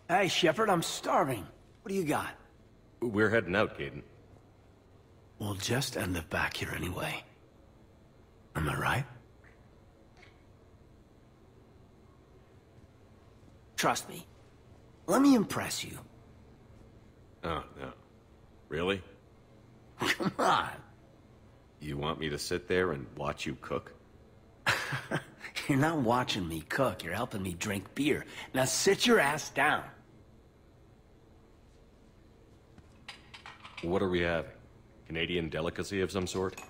Hey, Shepard, I'm starving. What do you got? We're heading out, Kaidan. We'll just end up back here anyway. Am I right? Trust me. Let me impress you. Oh, no. Really? Come on. You want me to sit there and watch you cook? You're not watching me cook, you're helping me drink beer. Now sit your ass down. What are we having? Canadian delicacy of some sort?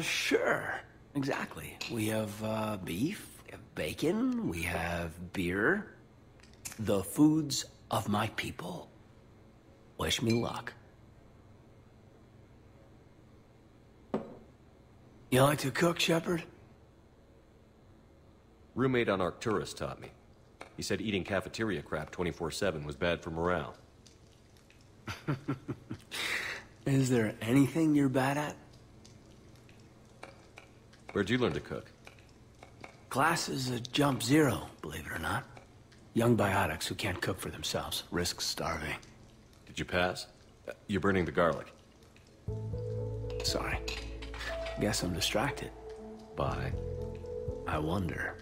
Sure. Exactly. We have, beef, we have bacon, we have beer. The foods of my people. Wish me luck. You like to cook, Shepard? Roommate on Arcturus taught me. He said eating cafeteria crap 24/7 was bad for morale. Is there anything you're bad at? Where'd you learn to cook? Class is a jump zero, believe it or not. Young biotics who can't cook for themselves risk starving. Did you pass? You're burning the garlic. Sorry. Guess I'm distracted. Bye. I wonder.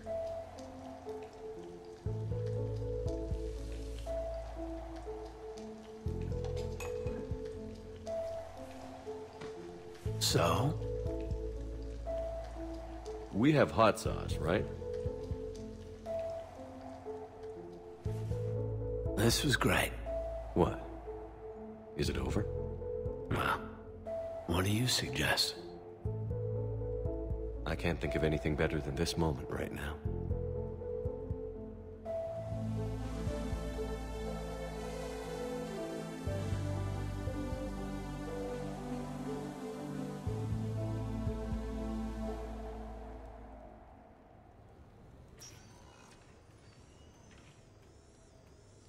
So? We have hot sauce, right? This was great. What? Is it over? Well, what do you suggest? I can't think of anything better than this moment right now.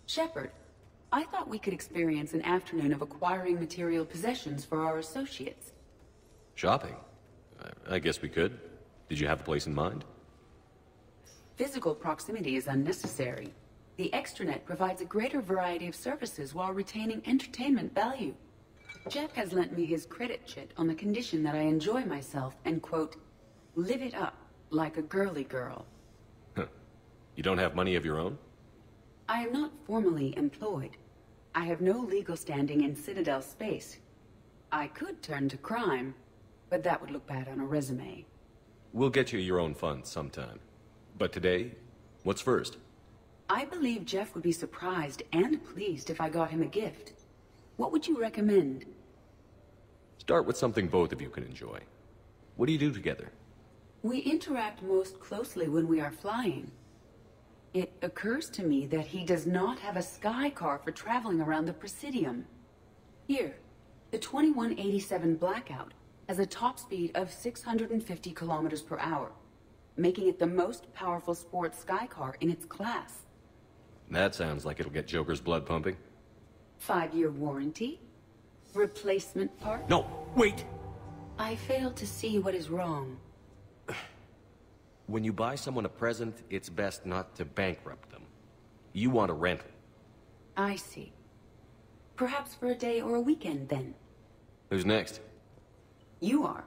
Shepard, I thought we could experience an afternoon of acquiring material possessions for our associates. Shopping? I guess we could. Did you have a place in mind? Physical proximity is unnecessary. The extranet provides a greater variety of services while retaining entertainment value. Jeff has lent me his credit chit on the condition that I enjoy myself and, quote, live it up like a girly girl. Huh. You don't have money of your own? I am not formally employed. I have no legal standing in Citadel space. I could turn to crime, but that would look bad on a resume. We'll get you your own funds sometime. But today, what's first? I believe Jeff would be surprised and pleased if I got him a gift. What would you recommend? Start with something both of you can enjoy. What do you do together? We interact most closely when we are flying. It occurs to me that he does not have a sky car for traveling around the Presidium. Here, the 2187 Blackout has a top speed of 650 kilometers per hour, making it the most powerful sports sky car in its class. That sounds like it'll get Joker's blood pumping. 5-year warranty? Replacement part? No, wait! I fail to see what is wrong. When you buy someone a present, it's best not to bankrupt them. You want a rental. I see. Perhaps for a day or a weekend, then. Who's next? You are.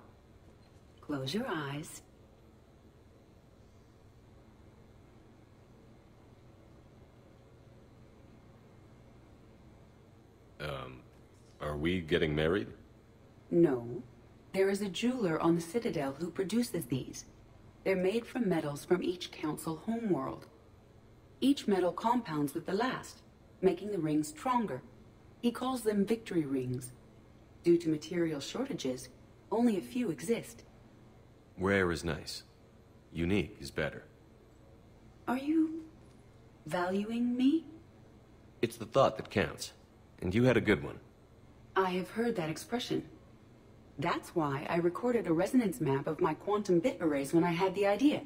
Close your eyes. Are we getting married? No. There is a jeweler on the Citadel who produces these. They're made from metals from each council homeworld. Each metal compounds with the last, making the rings stronger. He calls them victory rings. Due to material shortages, only a few exist. Rare is nice. Unique is better. Are you valuing me? It's the thought that counts. And you had a good one. I have heard that expression. That's why I recorded a resonance map of my quantum bit arrays when I had the idea.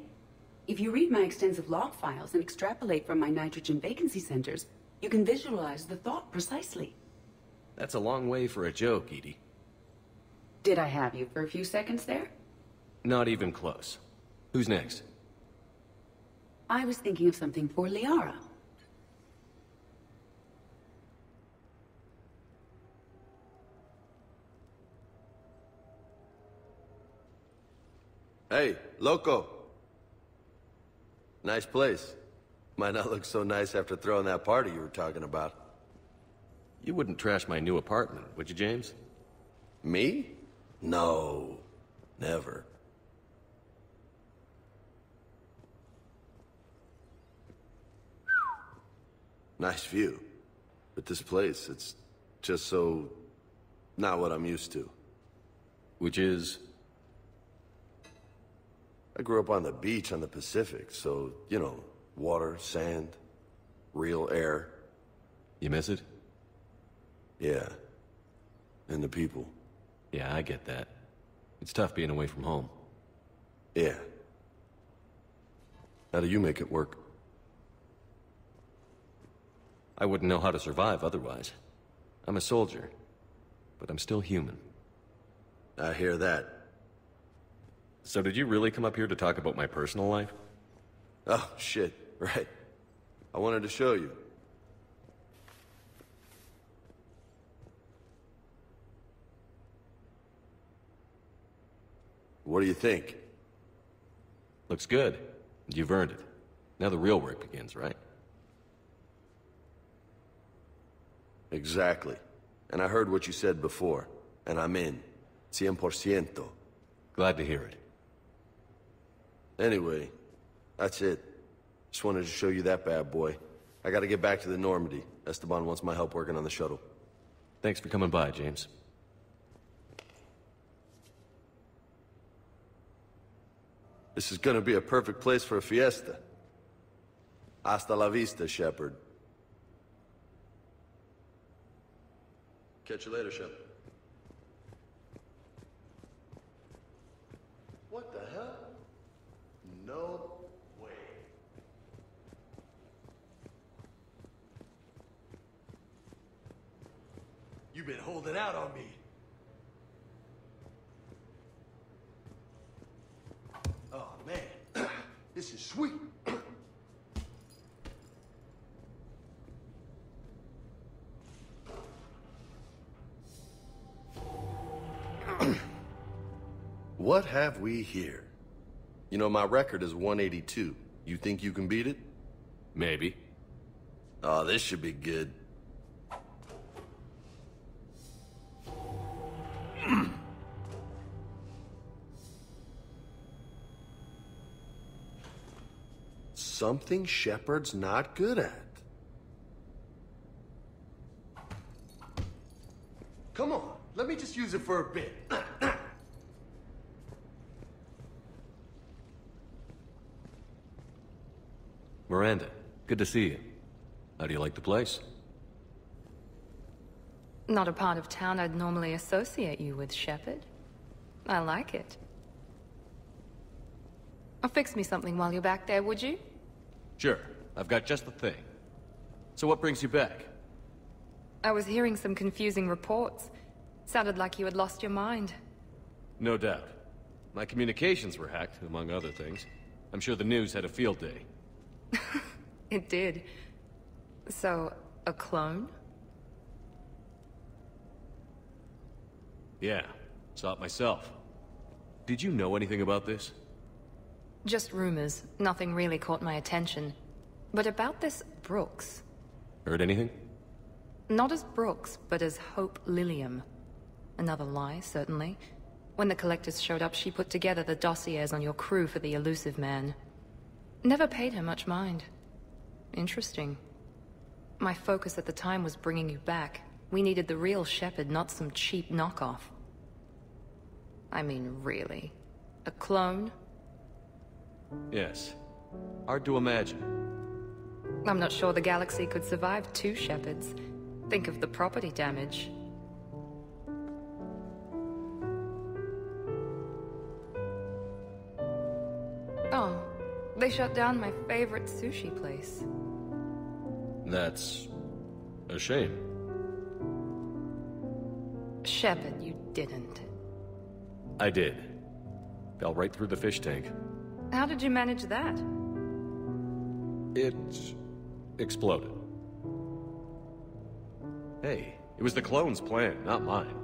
If you read my extensive log files and extrapolate from my nitrogen vacancy centers, you can visualize the thought precisely. That's a long way for a joke, Edie. Did I have you for a few seconds there? Not even close. Who's next? I was thinking of something for Liara. Hey, loco. Nice place. Might not look so nice after throwing that party you were talking about. You wouldn't trash my new apartment, would you, James? Me? No. Never. Nice view. But this place, it's just so... not what I'm used to. Which is? I grew up on the beach on the Pacific, so, you know, water, sand, real air. You miss it? Yeah. And the people. Yeah, I get that. It's tough being away from home. Yeah. How do you make it work? I wouldn't know how to survive otherwise. I'm a soldier, but I'm still human. I hear that. So did you really come up here to talk about my personal life? Oh, shit. Right. I wanted to show you. What do you think? Looks good. You've earned it. Now the real work begins, right? Exactly. And I heard what you said before, and I'm in. 100%. Glad to hear it. Anyway, that's it. Just wanted to show you that bad boy. I gotta get back to the Normandy. Esteban wants my help working on the shuttle. Thanks for coming by, James. This is gonna be a perfect place for a fiesta. Hasta la vista, Shepard. Catch you later, Shepard. What the hell? No way. You've been holding out on me. Oh, man. This is sweet. What have we here? You know, my record is 182. You think you can beat it? Maybe. Oh, this should be good. Something Shepard's not good at. Come on, let me just use it for a bit. Miranda, good to see you. How do you like the place? Not a part of town I'd normally associate you with, Shepard. I like it. Fix me something while you're back there, would you? Sure. I've got just the thing. So what brings you back? I was hearing some confusing reports. Sounded like you had lost your mind. No doubt. My communications were hacked, among other things. I'm sure the news had a field day. It did. So, a clone? Yeah, saw it myself. Did you know anything about this? Just rumors. Nothing really caught my attention. But about this Brooks. Heard anything? Not as Brooks, but as Hope Lilium. Another lie, certainly. When the collectors showed up, she put together the dossiers on your crew for the elusive man. Never paid her much mind. Interesting. My focus at the time was bringing you back. We needed the real Shepard, not some cheap knockoff. I mean, really. A clone? Yes. Hard to imagine. I'm not sure the galaxy could survive two Shepards. Think of the property damage. Oh, they shut down my favorite sushi place. That's... a shame. Shepard, you didn't. I did. Fell right through the fish tank. How did you manage that? It... exploded. Hey, it was the clone's plan, not mine.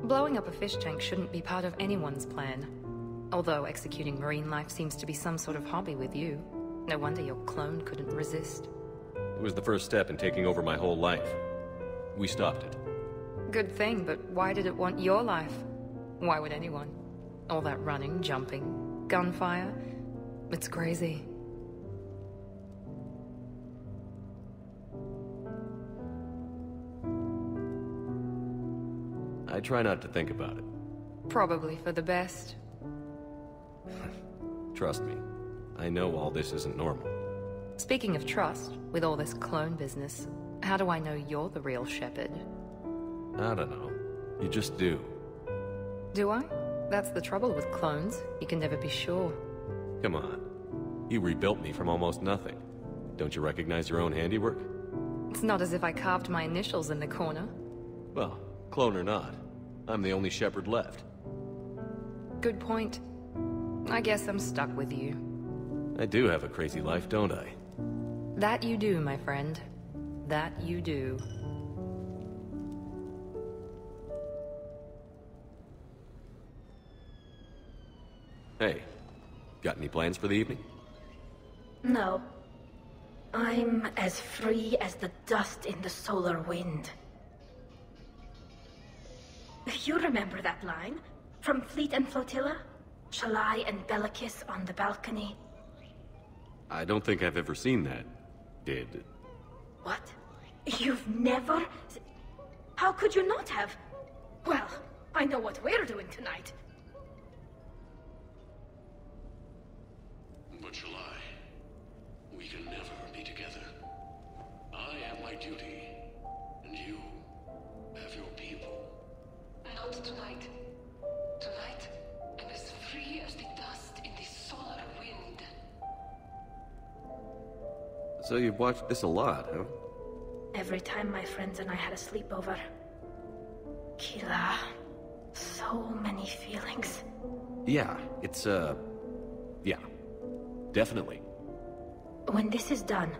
Blowing up a fish tank shouldn't be part of anyone's plan. Although executing marine life seems to be some sort of hobby with you. No wonder your clone couldn't resist. It was the first step in taking over my whole life. We stopped it. Good thing, but why did it want your life? Why would anyone? All that running, jumping, gunfire. It's crazy. I try not to think about it. Probably for the best. Trust me, I know all this isn't normal. Speaking of trust, with all this clone business, how do I know you're the real Shepard? I don't know. You just do. Do I? That's the trouble with clones. You can never be sure. Come on. You rebuilt me from almost nothing. Don't you recognize your own handiwork? It's not as if I carved my initials in the corner. Well, clone or not, I'm the only Shepard left. Good point. I guess I'm stuck with you. I do have a crazy life, don't I? That you do, my friend. That you do. Hey, got any plans for the evening? No. I'm as free as the dust in the solar wind. You remember that line? From Fleet and Flotilla? Shalai and Bellicus on the balcony? I don't think I've ever seen that. Did... What? You've never... How could you not have? Well, I know what we're doing tonight. But Shalai, we can never be together. I have my duty, and you have your people. Not tonight. Tonight, I'm as free as the dust in the solar wind. So you've watched this a lot, huh? Every time my friends and I had a sleepover. Kila. So many feelings. Yeah, it's, yeah. Definitely. When this is done,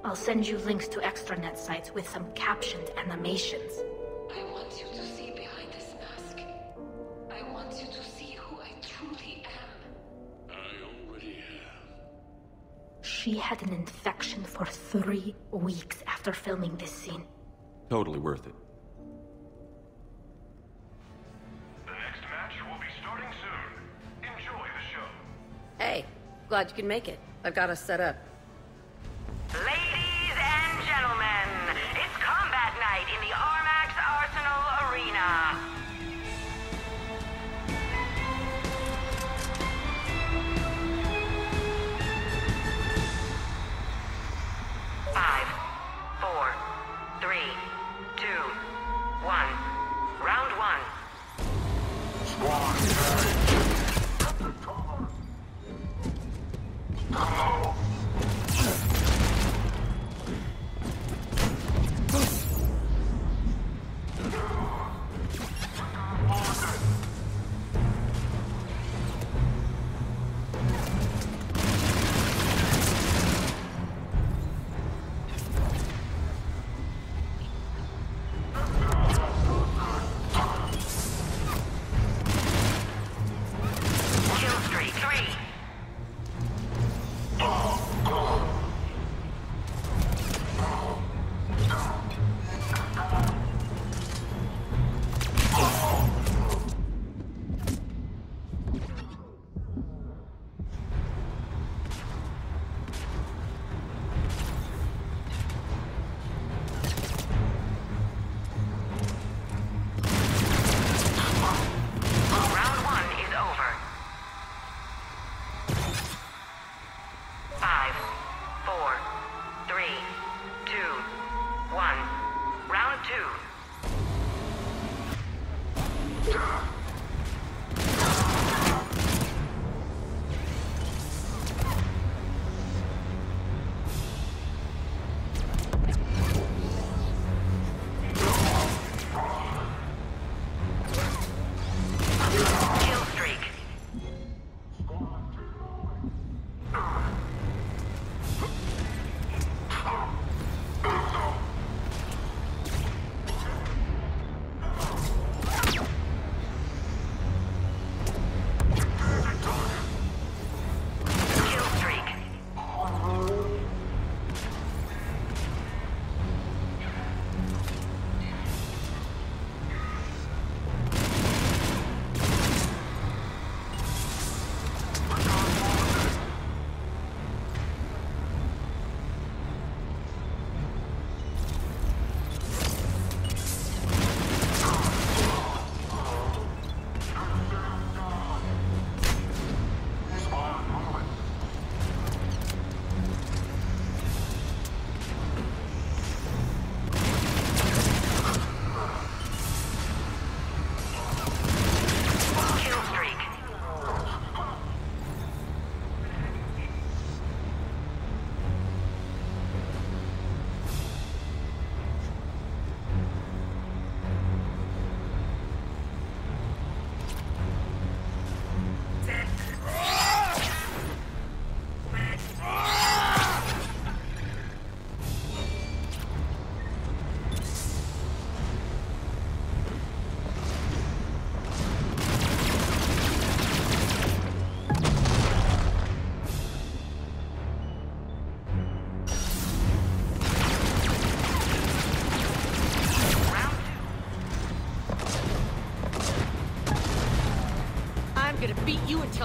I'll send you links to extranet sites with some captioned animations. I want you to see behind this mask. I want you to see who I truly am. I already have. She had an infection for 3 weeks after filming this scene. Totally worth it. The next match will be starting soon. Enjoy the show. Hey, glad you can make it. I've got us set up. Ladies and gentlemen, it's combat night in the Armax Arena. Five, four, three, two, one. Round one.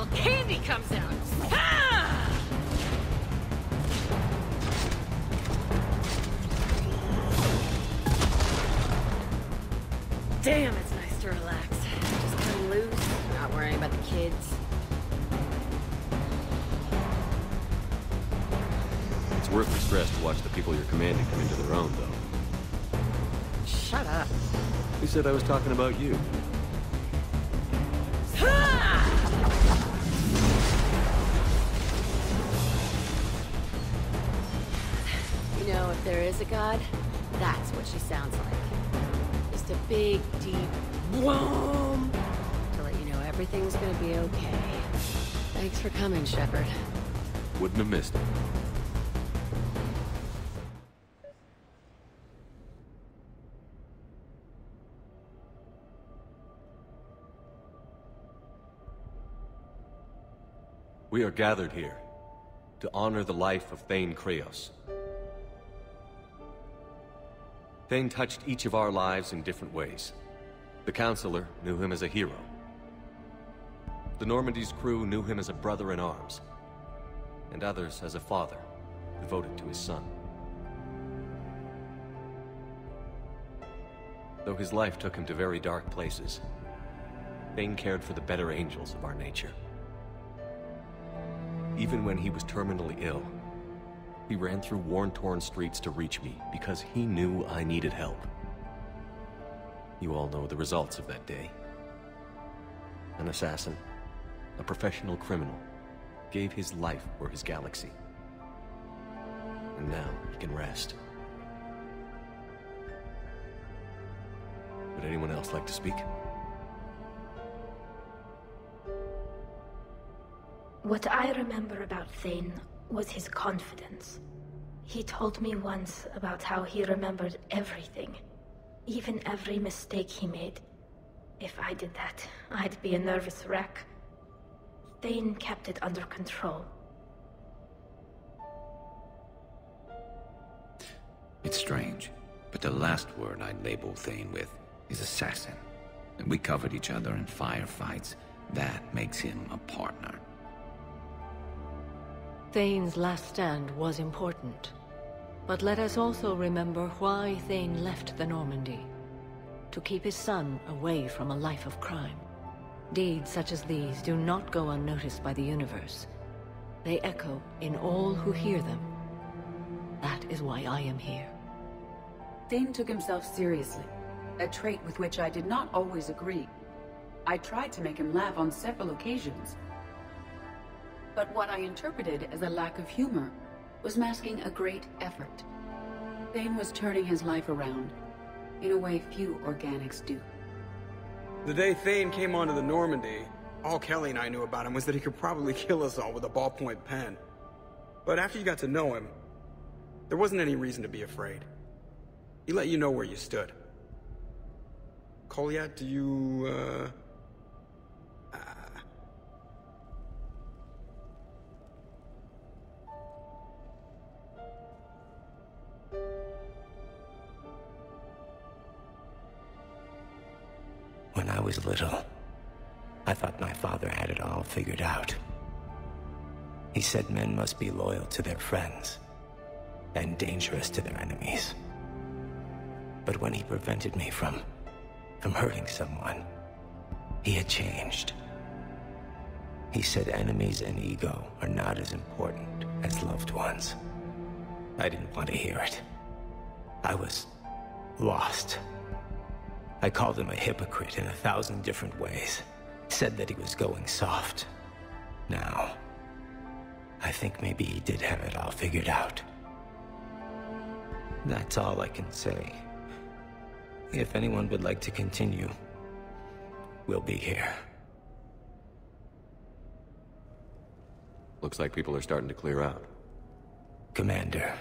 till candy comes out! Ah! Damn, it's nice to relax. Just cutting loose, not worrying about the kids. It's worth the stress to watch the people you're commanding come into their own, though. Shut up. Who said I was talking about you? You know, if there is a god, that's what she sounds like. Just a big, deep whoom to let you know everything's gonna be okay. Thanks for coming, Shepard. Wouldn't have missed it. We are gathered here to honor the life of Thane Kreos. Thane touched each of our lives in different ways. The Counselor knew him as a hero. The Normandy's crew knew him as a brother in arms, and others as a father, devoted to his son. Though his life took him to very dark places, Thane cared for the better angels of our nature. Even when he was terminally ill, he ran through worn-torn streets to reach me because he knew I needed help. You all know the results of that day. An assassin, a professional criminal, gave his life for his galaxy. And now he can rest. Would anyone else like to speak? What I remember about Thane was his confidence. He told me once about how he remembered everything, even every mistake he made. If I did that, I'd be a nervous wreck. Thane kept it under control. It's strange, but the last word I'd label Thane with is assassin. And we covered each other in firefights. That makes him a partner. Thane's last stand was important. But let us also remember why Thane left the Normandy. To keep his son away from a life of crime. Deeds such as these do not go unnoticed by the universe. They echo in all who hear them. That is why I am here. Thane took himself seriously, a trait with which I did not always agree. I tried to make him laugh on several occasions. But what I interpreted as a lack of humor was masking a great effort. Thane was turning his life around, in a way few organics do. The day Thane came onto the Normandy, all Kelly and I knew about him was that he could probably kill us all with a ballpoint pen. But after you got to know him, there wasn't any reason to be afraid. He let you know where you stood. Kolyat, do you, When I was little, I thought my father had it all figured out. He said men must be loyal to their friends and dangerous to their enemies. But when he prevented me from hurting someone, he had changed. He said enemies and ego are not as important as loved ones. I didn't want to hear it. I was lost. I called him a hypocrite in 1,000 different ways. Said that he was going soft. Now, I think maybe he did have it all figured out. That's all I can say. If anyone would like to continue, we'll be here. Looks like people are starting to clear out. Commander,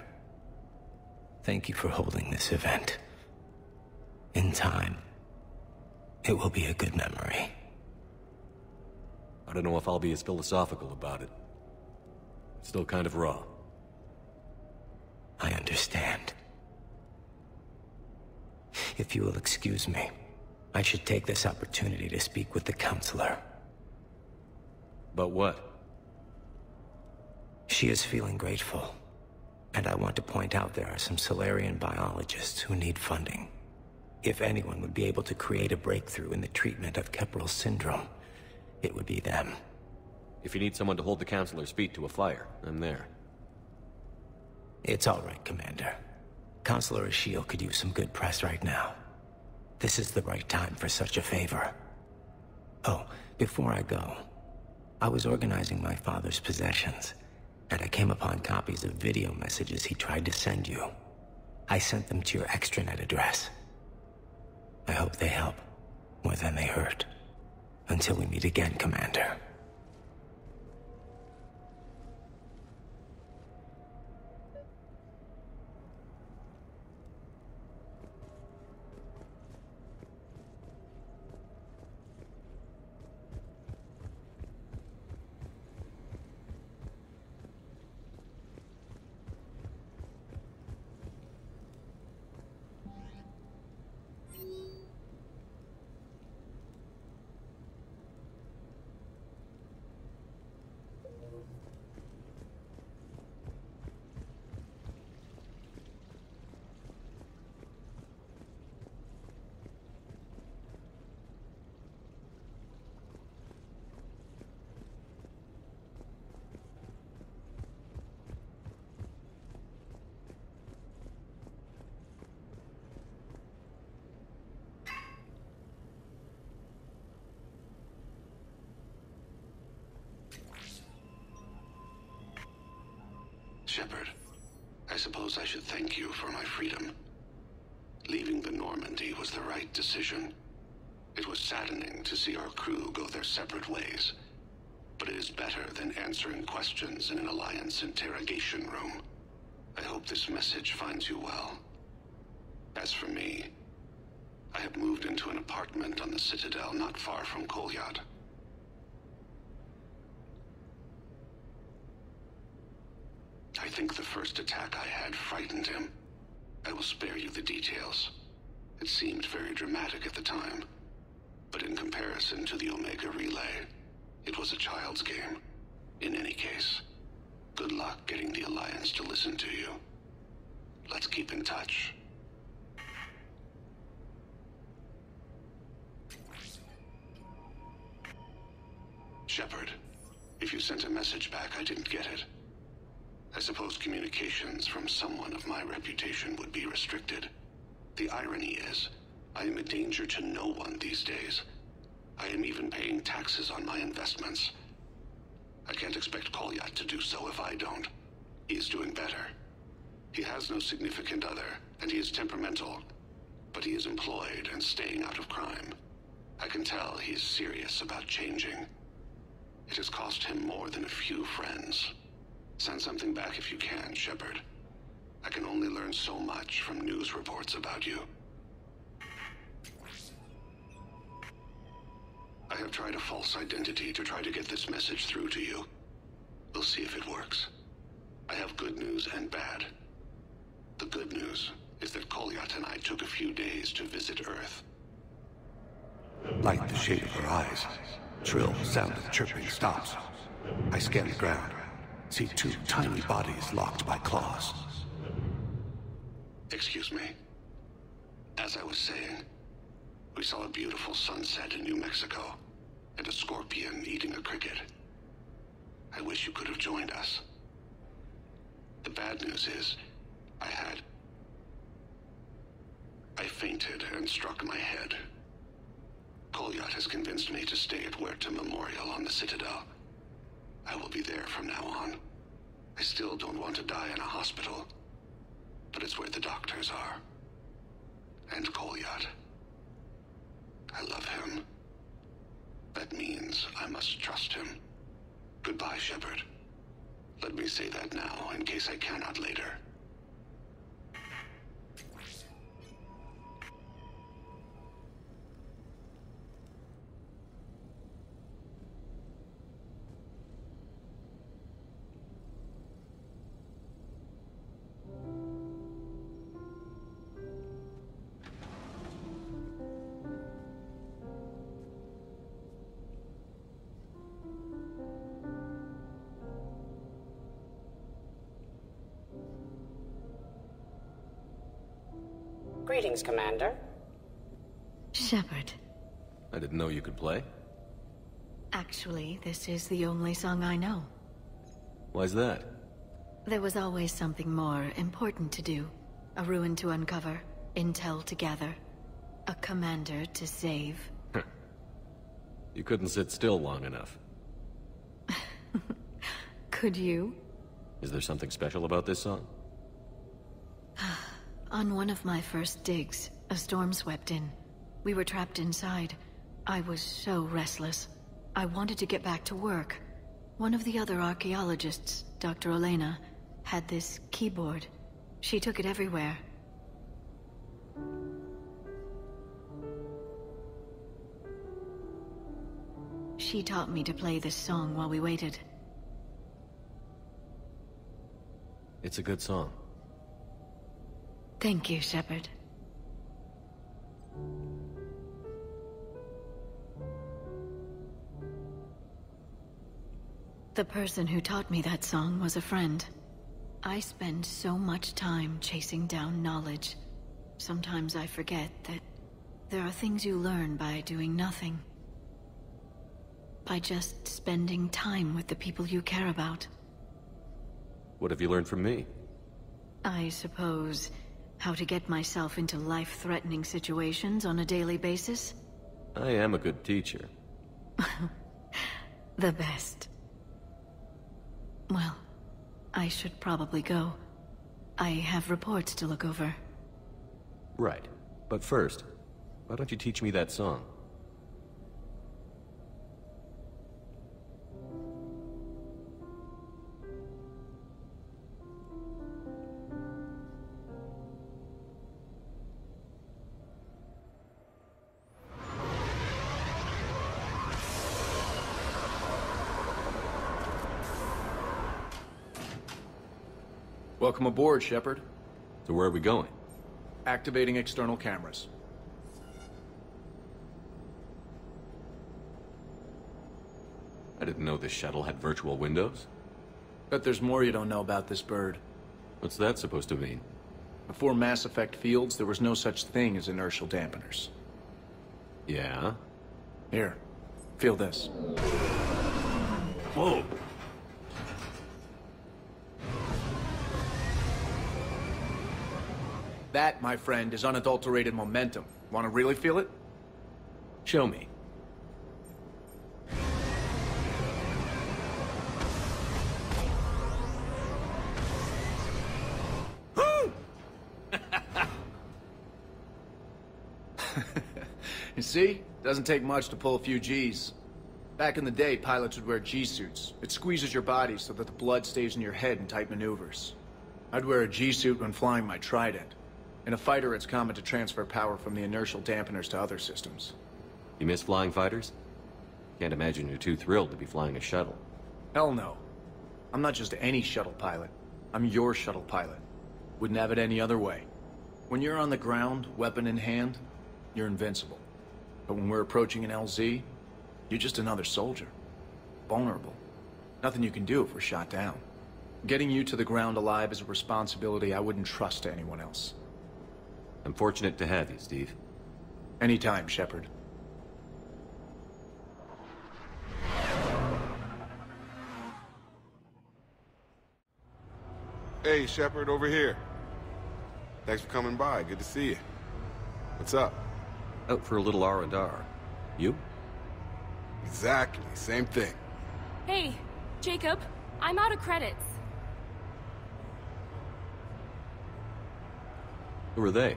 thank you for holding this event. In time, it will be a good memory. I don't know if I'll be as philosophical about it. It's still kind of raw. I understand. If you will excuse me, I should take this opportunity to speak with the Counselor. But what? She is feeling grateful. And I want to point out there are some Solarian biologists who need funding. If anyone would be able to create a breakthrough in the treatment of Keppel syndrome, it would be them. If you need someone to hold the Councilor's feet to a fire, I'm there. It's all right, Commander. Consular Ashiel could use some good press right now. This is the right time for such a favor. Oh, before I go, I was organizing my father's possessions, and I came upon copies of video messages he tried to send you. I sent them to your extranet address. I hope they help, more than they hurt. Until we meet again, Commander. Shepard, I suppose I should thank you for my freedom. Leaving the Normandy was the right decision. It was saddening to see our crew go their separate ways, but it is better than answering questions in an Alliance interrogation room. I hope this message finds you well. As for me, I have moved into an apartment on the Citadel not far from Kolyat. I think the first attack I had frightened him. I will spare you the details. It seemed very dramatic at the time, but in comparison to the Omega Relay, it was a child's game. In any case, good luck getting the Alliance to listen to you. Let's keep in touch. Shepard, if you sent a message back, I didn't get it. I suppose communications from someone of my reputation would be restricted. The irony is, I am a danger to no one these days. I am even paying taxes on my investments. I can't expect Kolyat to do so if I don't. He is doing better. He has no significant other, and he is temperamental, but he is employed and staying out of crime. I can tell he is serious about changing. It has cost him more than a few friends. Send something back if you can, Shepard. I can only learn so much from news reports about you. I have tried a false identity to try to get this message through to you. We'll see if it works. I have good news and bad. The good news is that Kolyat and I took a few days to visit Earth. Like the shade of her eyes. Shrill sound of chirping stops. I scan the ground. See two tiny bodies locked by claws. Excuse me. As I was saying, we saw a beautiful sunset in New Mexico, and a scorpion eating a cricket. I wish you could have joined us. The bad news is, I fainted and struck my head. Kolyat has convinced me to stay at Mémorial on the Citadel. I will be there from now on. I still don't want to die in a hospital, but it's where the doctors are. And Kolyat. I love him. That means I must trust him. Goodbye, Shepard. Let me say that now, in case I cannot later. Greetings, Commander. Shepard. I didn't know you could play. Actually, this is the only song I know. Why's that? There was always something more important to do. A ruin to uncover, intel to gather, a commander to save. You couldn't sit still long enough. Could you? Is there something special about this song? On one of my first digs, a storm swept in. We were trapped inside. I was so restless. I wanted to get back to work. One of the other archaeologists, Dr. Elena, had this keyboard. She took it everywhere. She taught me to play this song while we waited. It's a good song. Thank you, Shepard. The person who taught me that song was a friend. I spend so much time chasing down knowledge. Sometimes I forget that there are things you learn by doing nothing. By just spending time with the people you care about. What have you learned from me? I suppose how to get myself into life-threatening situations on a daily basis? I am a good teacher. The best. Well, I should probably go. I have reports to look over. Right. But first, why don't you teach me that song? Welcome aboard, Shepard. So where are we going? Activating external cameras. I didn't know this shuttle had virtual windows. Bet there's more you don't know about this bird. What's that supposed to mean? Before Mass Effect fields, there was no such thing as inertial dampeners. Yeah? Here, feel this. Whoa! That, my friend, is unadulterated momentum. Want to really feel it? Show me. You see? Doesn't take much to pull a few Gs. Back in the day, pilots would wear G-suits. It squeezes your body so that the blood stays in your head in tight maneuvers. I'd wear a G-suit when flying my Trident. In a fighter, it's common to transfer power from the inertial dampeners to other systems. You miss flying fighters? Can't imagine you're too thrilled to be flying a shuttle. Hell no. I'm not just any shuttle pilot. I'm your shuttle pilot. Wouldn't have it any other way. When you're on the ground, weapon in hand, you're invincible. But when we're approaching an LZ, you're just another soldier. Vulnerable. Nothing you can do if we're shot down. Getting you to the ground alive is a responsibility I wouldn't trust to anyone else. I'm fortunate to have you, Steve. Anytime, Shepard. Hey, Shepard, over here. Thanks for coming by. Good to see you. What's up? Out for a little R&R. You? Exactly. Same thing. Hey, Jacob. I'm out of credits. Who are they?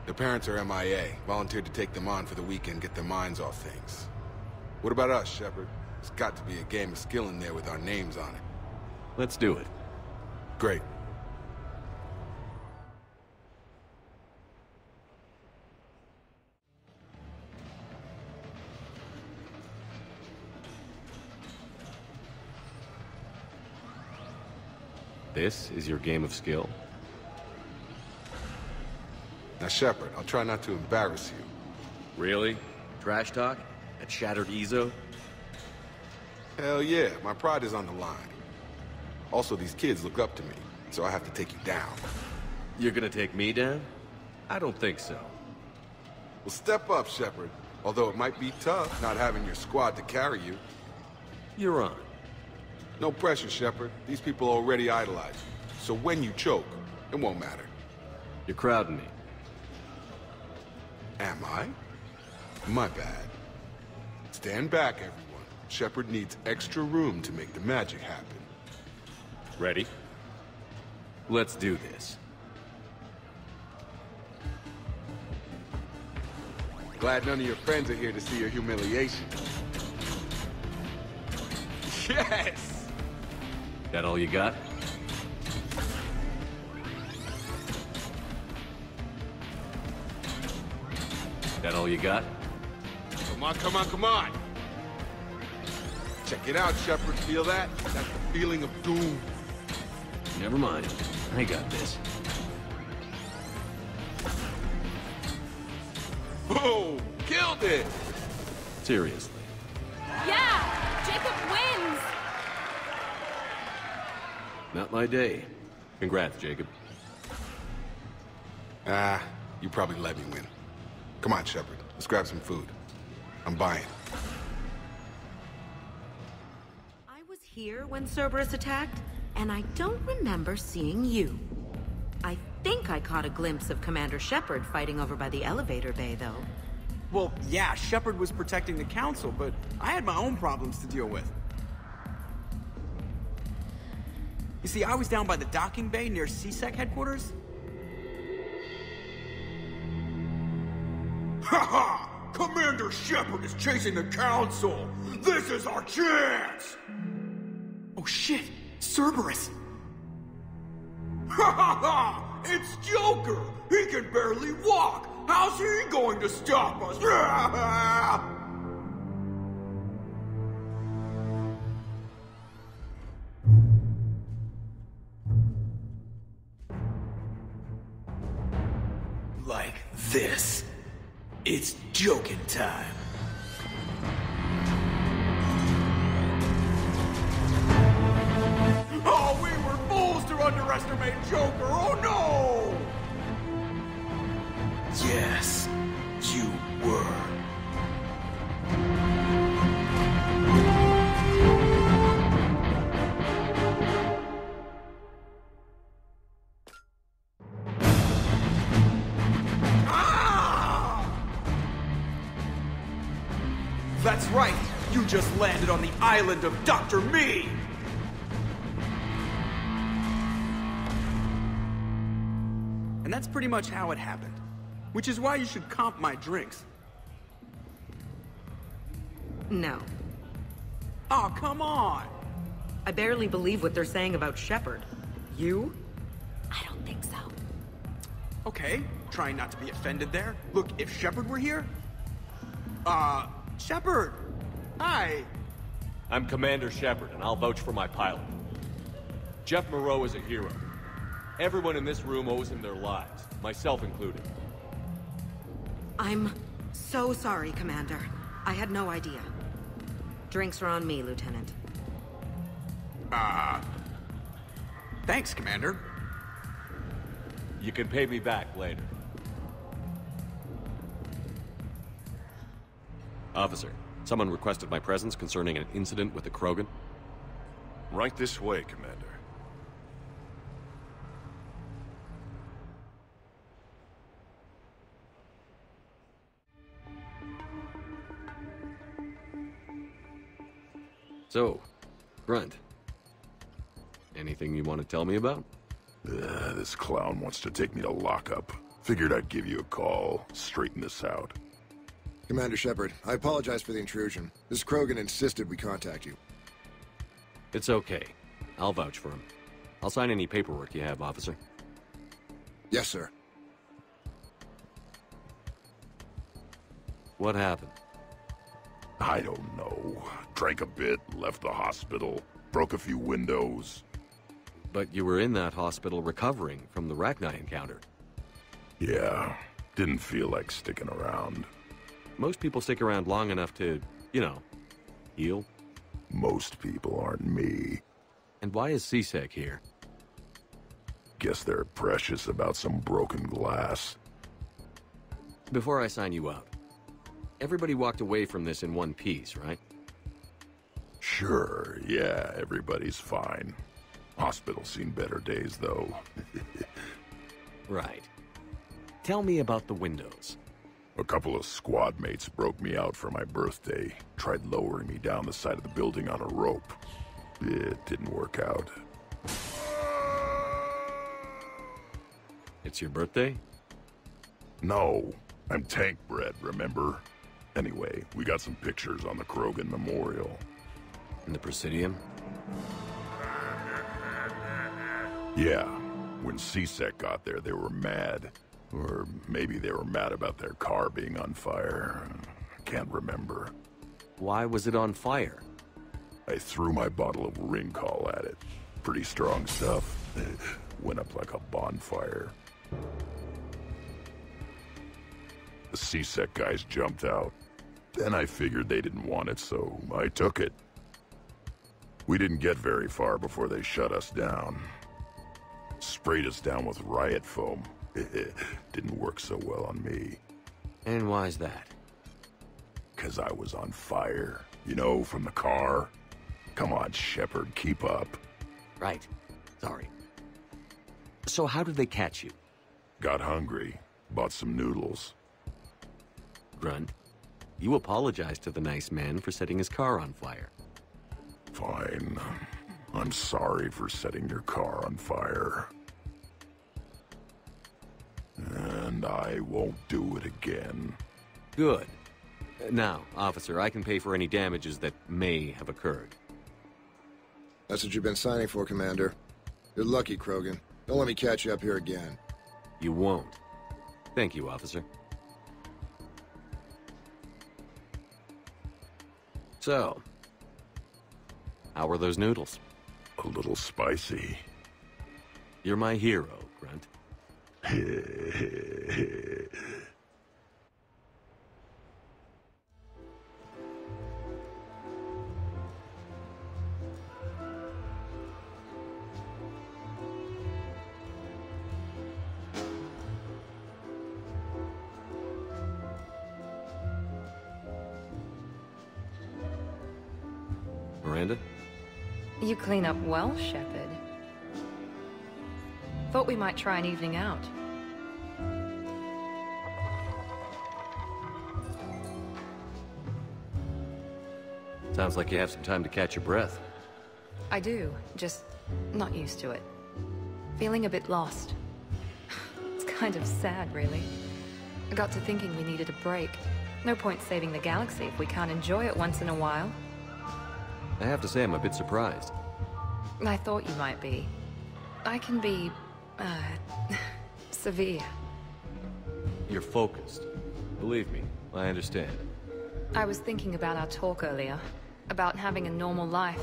Their parents are MIA. Volunteered to take them on for the weekend, get their minds off things. What about us, Shepard? There's got to be a game of skill in there with our names on it. Let's do it. Great. This is your game of skill? Now, Shepard, I'll try not to embarrass you. Really? Trash talk? At Shattered Ezo? Hell yeah, my pride is on the line. Also, these kids look up to me, so I have to take you down. You're gonna take me down? I don't think so. Well, step up, Shepard. Although it might be tough not having your squad to carry you. You're on. No pressure, Shepard. These people already idolize you. So when you choke, it won't matter. You're crowding me. Am I? My bad. Stand back, everyone. Shepard needs extra room to make the magic happen. Ready? Let's do this. Glad none of your friends are here to see your humiliation. Yes! That all you got? That all you got? Come on, come on, come on! Check it out, Shepard. Feel that? That's the feeling of doom. Never mind. I got this. Boom! Killed it! Seriously. Yeah! Jacob wins! Not my day. Congrats, Jacob. You probably let me win. Come on, Shepard. Let's grab some food. I'm buying. I was here when Cerberus attacked, and I don't remember seeing you. I think I caught a glimpse of Commander Shepard fighting over by the elevator bay, though. Well, yeah, Shepard was protecting the Council, but I had my own problems to deal with. You see, I was down by the docking bay near CSEC headquarters. Ha-ha! Commander Shepard is chasing the Council! This is our chance! Oh shit! Cerberus! Ha ha ha! It's Joker! He can barely walk! How's he going to stop us? Like this. It's joking time. Oh, we were fools to underestimate Joker! Oh no! Yes, you were. That's right! You just landed on the island of Dr. Me! And that's pretty much how it happened. Which is why you should comp my drinks. No. Oh, come on! I barely believe what they're saying about Shepard. You? I don't think so. Okay, trying not to be offended there. Look, if Shepard were here... Shepard! Hi! I'm Commander Shepard, and I'll vouch for my pilot. Jeff Moreau is a hero. Everyone in this room owes him their lives, myself included. I'm so sorry, Commander. I had no idea. Drinks are on me, Lieutenant. Thanks, Commander. You can pay me back later. Officer, someone requested my presence concerning an incident with the Krogan. Right this way, Commander. So, Grunt. Anything you want to tell me about? This clown wants to take me to lockup. Figured I'd give you a call, straighten this out. Commander Shepard, I apologize for the intrusion. This Krogan insisted we contact you. It's okay. I'll vouch for him. I'll sign any paperwork you have, officer. Yes, sir. What happened? I don't know. Drank a bit, left the hospital, broke a few windows. But you were in that hospital recovering from the Rachni encounter. Yeah, didn't feel like sticking around. Most people stick around long enough to, you know, heal. Most people aren't me. And why is CSEC here? Guess they're precious about some broken glass. Before I sign you up, everybody walked away from this in one piece, right? Sure, yeah, everybody's fine. Hospital's seen better days, though. Right. Tell me about the windows. A couple of squad mates broke me out for my birthday. Tried lowering me down the side of the building on a rope. It didn't work out. It's your birthday? No. I'm tank bred, remember? Anyway, we got some pictures on the Krogan Memorial. In the Presidium? Yeah. When C-Sec got there, they were mad. Or maybe they were mad about their car being on fire. I can't remember. Why was it on fire? I threw my bottle of Ringcall at it. Pretty strong stuff. Went up like a bonfire. The C-Sec guys jumped out. Then I figured they didn't want it, so I took it. We didn't get very far before they shut us down. Sprayed us down with riot foam. Didn't work so well on me. And why's that? 'Cause I was on fire. You know, from the car. Come on, Shepard, keep up. Right. Sorry. So how did they catch you? Got hungry. Bought some noodles. Grunt, you apologized to the nice man for setting his car on fire. Fine. I'm sorry for setting your car on fire. And I won't do it again. Good. Now, officer, I can pay for any damages that may have occurred. That's what you've been signing for, Commander. You're lucky, Krogan. Don't let me catch you up here again. You won't. Thank you, officer. So, how were those noodles? A little spicy. You're my hero, Grunt. Miranda? You clean up well, Shepard. Thought we might try an evening out. Sounds like you have some time to catch your breath. I do, just not used to it. Feeling a bit lost. It's kind of sad, really. I got to thinking we needed a break. No point saving the galaxy if we can't enjoy it once in a while. I have to say I'm a bit surprised. I thought you might be. I can be, severe. You're focused. Believe me, I understand. I was thinking about our talk earlier. About having a normal life.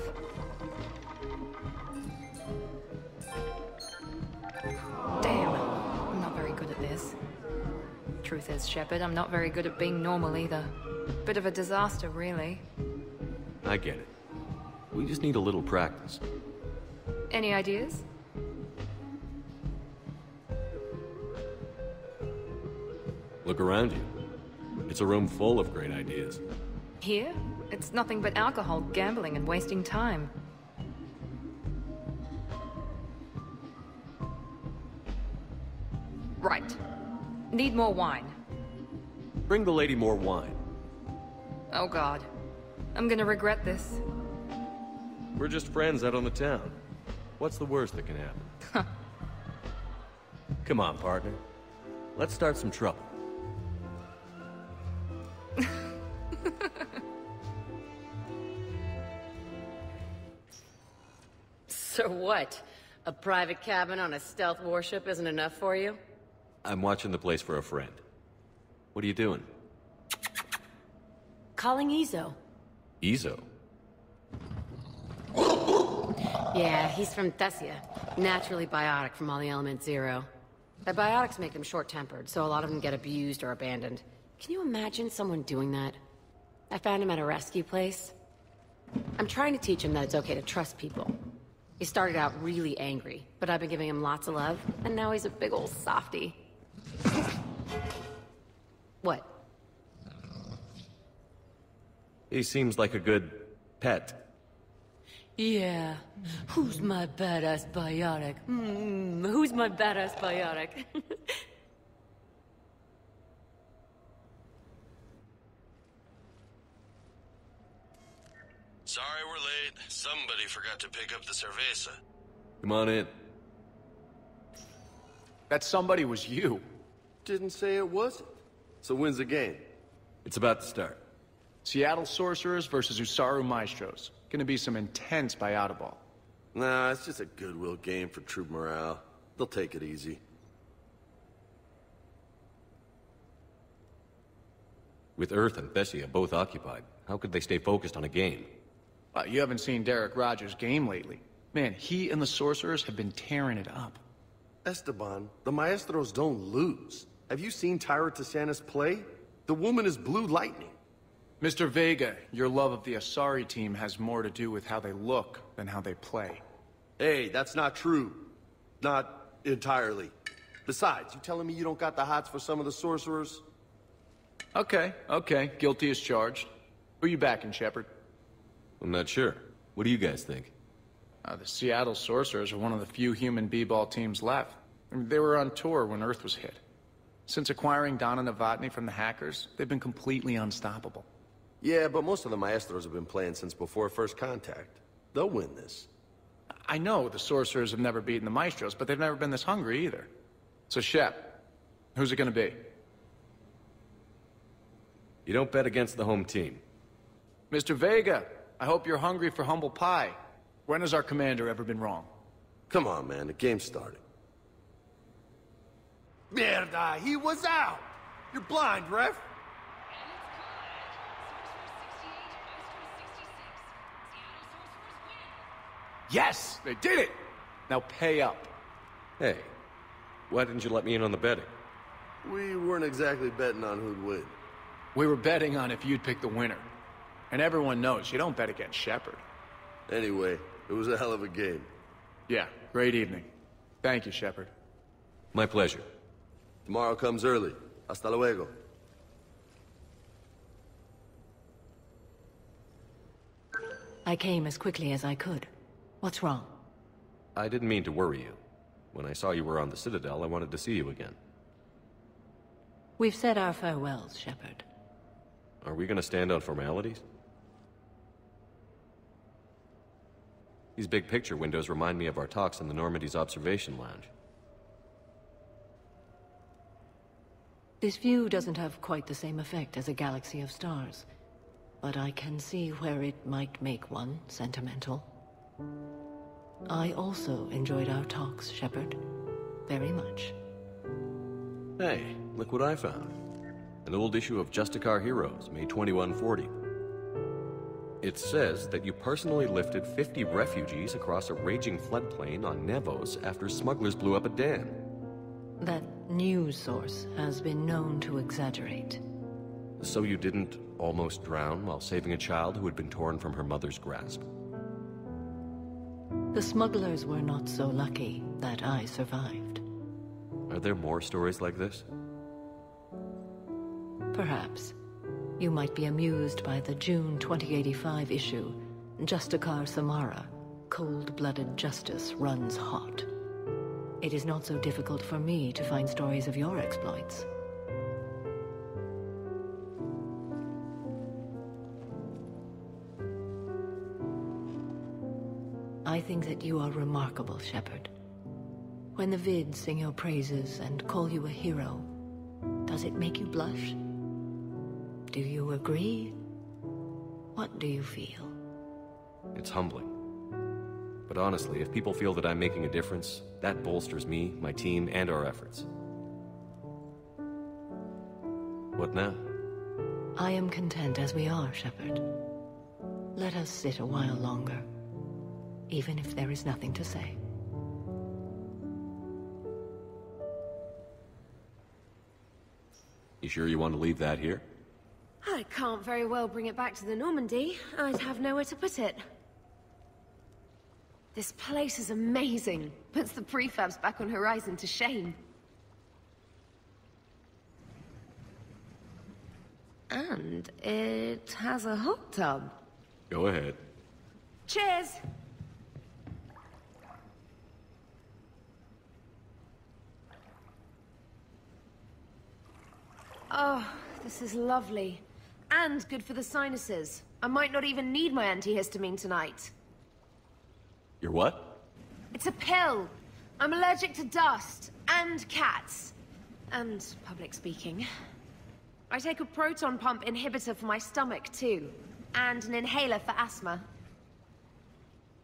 Damn, I'm not very good at this. Truth is, Shepard, I'm not very good at being normal either. Bit of a disaster, really. I get it. We just need a little practice. Any ideas? Look around you. It's a room full of great ideas. Here? It's nothing but alcohol, gambling, and wasting time. Right. Need more wine. Bring the lady more wine. Oh god. I'm gonna regret this. We're just friends out on the town. What's the worst that can happen? Come on, partner. Let's start some trouble. So what? A private cabin on a stealth warship isn't enough for you? I'm watching the place for a friend. What are you doing? Calling Ezo. Ezo? Yeah, he's from Thessia. Naturally biotic from all the Element Zero. The biotics make them short-tempered, so a lot of them get abused or abandoned. Can you imagine someone doing that? I found him at a rescue place. I'm trying to teach him that it's okay to trust people. He started out really angry, but I've been giving him lots of love, and now he's a big old softie. What? He seems like a good pet. Yeah. Who's my badass biotic? Who's my badass biotic? Sorry we're late. Somebody forgot to pick up the cerveza. Come on in. That somebody was you. Didn't say it wasn't. So when's the game? It's about to start. Seattle Sorcerers versus Usaru Maestros. Gonna be some intense ball. Nah, it's just a goodwill game for troop morale. They'll take it easy. With Earth and Thessia both occupied, how could they stay focused on a game? You haven't seen Derek Rogers' game lately. Man, he and the Sorcerers have been tearing it up. Esteban, the Maestros don't lose. Have you seen Tyra Tisanis play? The woman is blue lightning. Mr. Vega, your love of the Asari team has more to do with how they look than how they play. Hey, that's not true. Not entirely. Besides, you telling me you don't got the hots for some of the Sorcerers? Okay. Guilty as charged. Who you backing, Shepard? I'm not sure. What do you guys think? The Seattle Sorcerers are one of the few human b-ball teams left. I mean, they were on tour when Earth was hit. Since acquiring Donna Novotny from the hackers, they've been completely unstoppable. Yeah, but most of the Maestros have been playing since before first contact. They'll win this. I know the Sorcerers have never beaten the Maestros, but they've never been this hungry either. So Shep, who's it gonna be? You don't bet against the home team. Mr. Vega, I hope you're hungry for humble pie. When has our commander ever been wrong? Come on, man, the game's starting. Miranda, he was out! You're blind, ref! Yes! They did it! Now pay up. Hey, why didn't you let me in on the betting? We weren't exactly betting on who'd win. We were betting on if you'd pick the winner. And everyone knows you don't bet against Shepard. Anyway, it was a hell of a game. Yeah, great evening. Thank you, Shepard. My pleasure. Tomorrow comes early. Hasta luego. I came as quickly as I could. What's wrong? I didn't mean to worry you. When I saw you were on the Citadel, I wanted to see you again. We've said our farewells, Shepard. Are we gonna stand on formalities? These big picture windows remind me of our talks in the Normandy's observation lounge. This view doesn't have quite the same effect as a galaxy of stars, but I can see where it might make one sentimental. I also enjoyed our talks, Shepard. Very much. Hey, look what I found. An old issue of Justicar Heroes, May 2140. It says that you personally lifted 50 refugees across a raging floodplain on Nevos after smugglers blew up a dam. That news source has been known to exaggerate. So you didn't almost drown while saving a child who had been torn from her mother's grasp? The smugglers were not so lucky that I survived. Are there more stories like this? Perhaps. You might be amused by the June 2085 issue, Justicar Samara, Cold-Blooded Justice Runs Hot. It is not so difficult for me to find stories of your exploits. I think that you are remarkable, Shepard. When the Vids sing your praises and call you a hero, does it make you blush? Do you agree? What do you feel? It's humbling. But honestly, if people feel that I'm making a difference, that bolsters me, my team, and our efforts. What now? I am content as we are, Shepard. Let us sit a while longer, even if there is nothing to say. You sure you want to leave that here? I can't very well bring it back to the Normandy. I'd have nowhere to put it. This place is amazing. Puts the prefabs back on Horizon to shame. And it has a hot tub. Go ahead. Cheers! Oh, this is lovely. And good for the sinuses. I might not even need my antihistamine tonight. Your what? It's a pill. I'm allergic to dust, and cats, and public speaking. I take a proton pump inhibitor for my stomach, too, and an inhaler for asthma.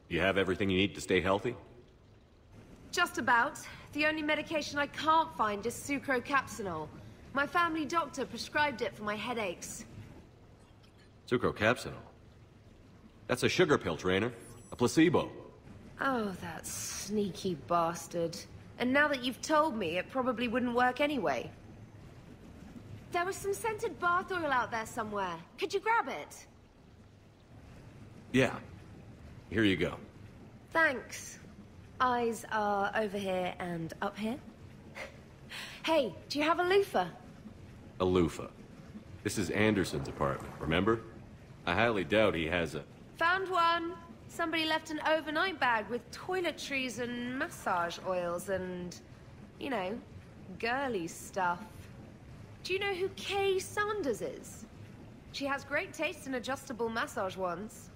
You have everything you need to stay healthy? Just about. The only medication I can't find is sucrocapsinol. My family doctor prescribed it for my headaches. Sucrocapsinol? That's a sugar pill, Trainer. A placebo. Oh, that sneaky bastard. And now that you've told me, it probably wouldn't work anyway. There was some scented bath oil out there somewhere. Could you grab it? Yeah. Here you go. Thanks. Eyes are over here and up here. Hey, do you have a loofah? A loofah. This is Anderson's apartment, remember? I highly doubt he has a... Found one. Somebody left an overnight bag with toiletries and massage oils and, you know, girly stuff. Do you know who Kay Saunders is? She has great taste in adjustable massage ones.